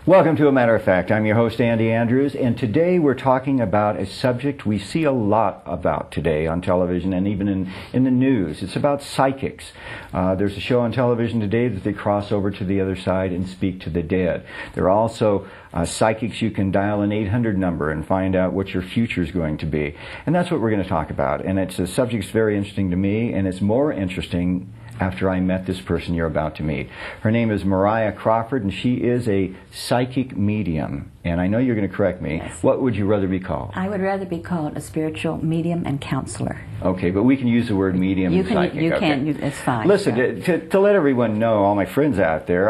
Welcome to A Matter of Fact. I'm your host, Andy Andrews, and today we're talking about a subject we see a lot about today on television and even in the news. It's about psychics. There's a show on television today that they cross over to the other side and speak to the dead. There are also psychics you can dial an 800 number and find out what your future is going to be. And that's what we're going to talk about. And it's a subject that's very interesting to me, and it's more interesting after I met this person you're about to meet. Her name is Mariah Crawford, and she is a psychic medium. And I know you're going to correct me. Yes. What would you rather be called? I would rather be called a spiritual medium and counselor. Okay, but we can use the word medium and psychic. You okay. can, it's fine. Listen, to let everyone know, all my friends out there,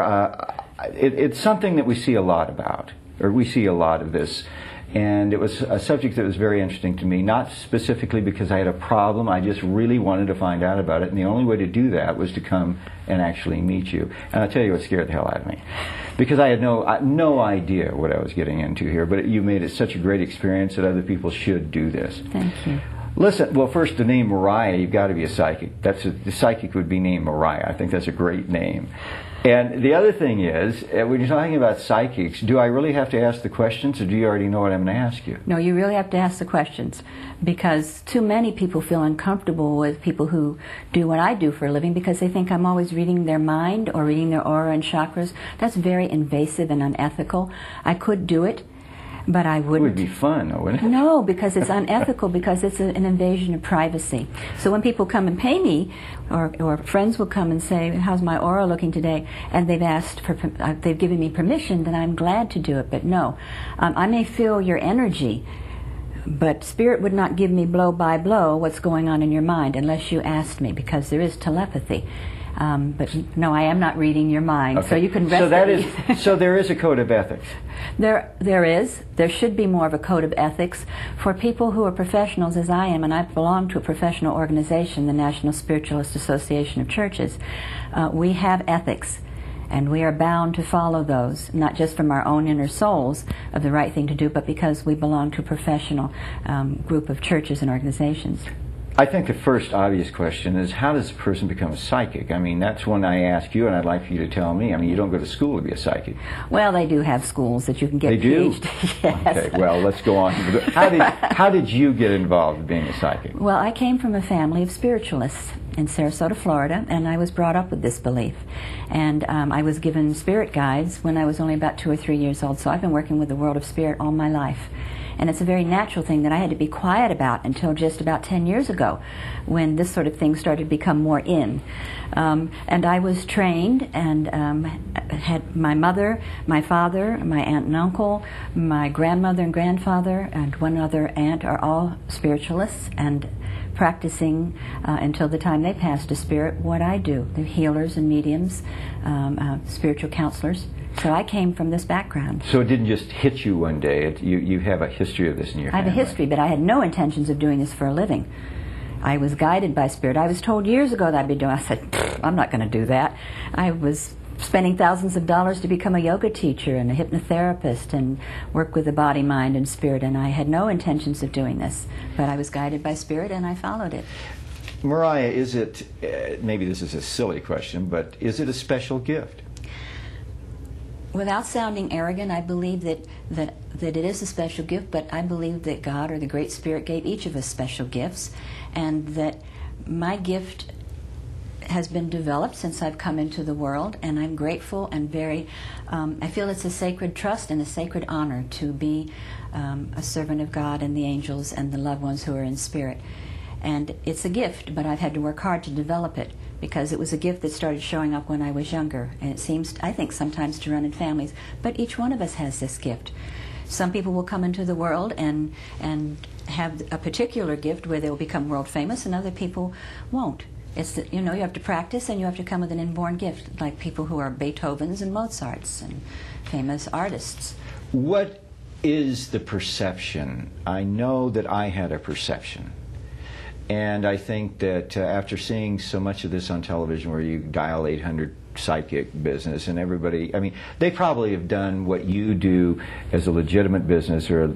it's something that we see a lot about, or we see a lot of this. And it was a subject that was very interesting to me, not specifically because I had a problem. I just really wanted to find out about it, and the only way to do that was to come and actually meet you. And I'll tell you what scared the hell out of me, because I had no idea what I was getting into here, but you made it such a great experience that other people should do this. Thank you. Listen, well, first, the name Mariah, you've got to be a psychic. The psychic would be named Mariah. I think that's a great name. And the other thing is, when you're talking about psychics, do I really have to ask the questions, or do you already know what I'm going to ask you? No, you really have to ask the questions, because too many people feel uncomfortable with people who do what I do for a living because they think I'm always reading their mind or reading their aura and chakras. That's very invasive and unethical. I could do it, but I wouldn't. It would be fun, wouldn't it? No, because it's unethical, because it's an invasion of privacy. So when people come and pay me, or friends will come and say, how's my aura looking today, and they've given me permission, then I'm glad to do it. But no, I may feel your energy, but Spirit would not give me blow by blow what's going on in your mind unless you asked me, because there is telepathy. But no, I am not reading your mind, okay. So you can rest. So there is a code of ethics. There should be more of a code of ethics for people who are professionals, as I am, and I belong to a professional organization, the National Spiritualist Association of Churches. We have ethics, and we are bound to follow those, not just from our own inner souls of the right thing to do, but because we belong to a professional group of churches and organizations. I think the first obvious question is, how does a person become a psychic? I mean, that's one I ask you, and I'd like for you to tell me. I mean, you don't go to school to be a psychic. Well, they do have schools that you can get. They do? Yes. Okay, well, let's go on. How did you get involved in being a psychic? Well, I came from a family of spiritualists in Sarasota, Florida, and I was brought up with this belief. And I was given spirit guides when I was only about 2 or 3 years old, so I've been working with the world of spirit all my life. And it's a very natural thing that I had to be quiet about until just about 10 years ago, when this sort of thing started to become more in. And I was trained and had my mother, my father, my aunt and uncle, my grandmother and grandfather, and one other aunt are all spiritualists and practicing until the time they passed to spirit what I do. They're healers and mediums, spiritual counselors. So I came from this background. So it didn't just hit you one day. You have a history of this in your family. I have a history, but I had no intentions of doing this for a living. I was guided by spirit. I was told years ago that I'd be doing. I said, I'm not going to do that. I was spending thousands of dollars to become a yoga teacher and a hypnotherapist and work with the body, mind, and spirit, and I had no intentions of doing this. But I was guided by spirit, and I followed it. Mariah, is it, maybe this is a silly question, but is it a special gift? Without sounding arrogant, I believe that it is a special gift, but I believe that God or the Great Spirit gave each of us special gifts, and that my gift has been developed since I've come into the world, and I'm grateful and very, I feel it's a sacred trust and a sacred honor to be a servant of God and the angels and the loved ones who are in spirit. And it's a gift, but I've had to work hard to develop it, because it was a gift that started showing up when I was younger. And it seems, I think, sometimes to run in families. But each one of us has this gift. Some people will come into the world and have a particular gift where they will become world famous, and other people won't. It's that, you have to practice, and you have to come with an inborn gift, like people who are Beethovens and Mozarts and famous artists. What is the perception? I know that I had a perception. And I think that after seeing so much of this on television, where you dial 800 psychic business, and everybody, I mean, they probably have done what you do as a legitimate business or a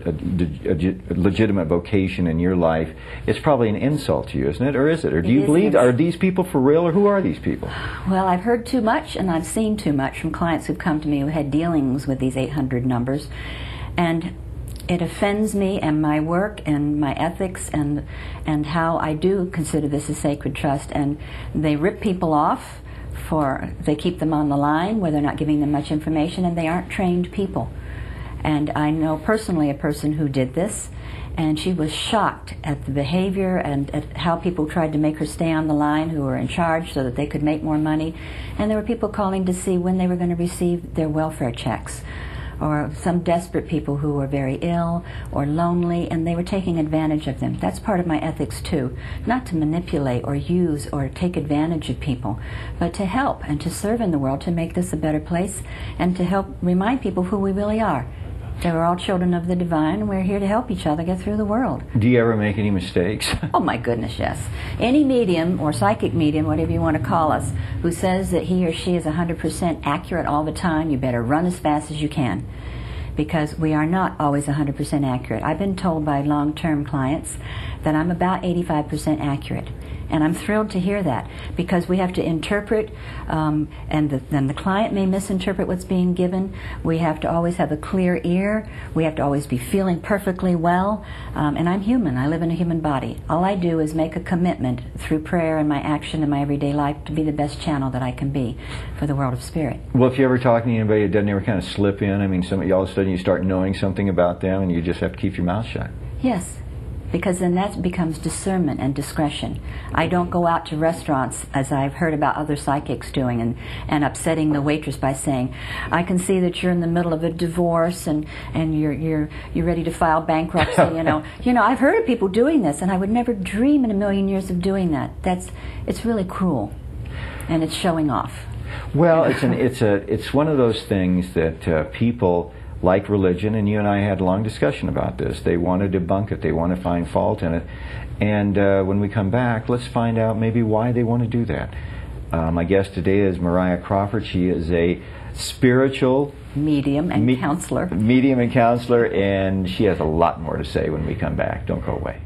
legitimate vocation in your life. It's probably an insult to you, isn't it? Or is it? Or do you believe, are these people for real, or who are these people? Well, I've heard too much and I've seen too much from clients who've come to me who had dealings with these 800 numbers. And it offends me and my work and my ethics and how I do consider this a sacred trust. And they rip people off, they keep them on the line where they're not giving them much information, and they aren't trained people. And I know personally a person who did this, and she was shocked at the behavior and at how people tried to make her stay on the line who were in charge so that they could make more money. And there were people calling to see when they were going to receive their welfare checks, or some desperate people who were very ill or lonely, and they were taking advantage of them. That's part of my ethics too, not to manipulate or use or take advantage of people, but to help and to serve in the world to make this a better place and to help remind people who we really are. That we're all children of the divine, and we're here to help each other get through the world. Do you ever make any mistakes? Oh my goodness, yes. Any medium or psychic medium, whatever you want to call us, who says that he or she is 100% accurate all the time, you better run as fast as you can, because we are not always 100% accurate. I've been told by long-term clients that I'm about 85% accurate. And I'm thrilled to hear that, because we have to interpret, and then the client may misinterpret what's being given. We have to always have a clear ear. We have to always be feeling perfectly well. And I'm human. I live in a human body. All I do is make a commitment through prayer and my action in my everyday life to be the best channel that I can be for the world of spirit. Well, if you ever talk to anybody, it doesn't ever kind of slip in. I mean, all of a sudden you start knowing something about them, and you just have to keep your mouth shut. Yes. Because then that becomes discernment and discretion. I don't go out to restaurants, as I've heard about other psychics doing, and upsetting the waitress by saying, I can see that you're in the middle of a divorce and you're ready to file bankruptcy. I've heard of people doing this, and I would never dream in a million years of doing that. It's really cruel, and it's showing off. Well, it's one of those things that people like religion, and you and I had a long discussion about this. They want to debunk it. They want to find fault in it. And when we come back, let's find out maybe why they want to do that. My guest today is Mariah Crawford. She is a spiritual medium and counselor. Medium and counselor, and she has a lot more to say when we come back. Don't go away.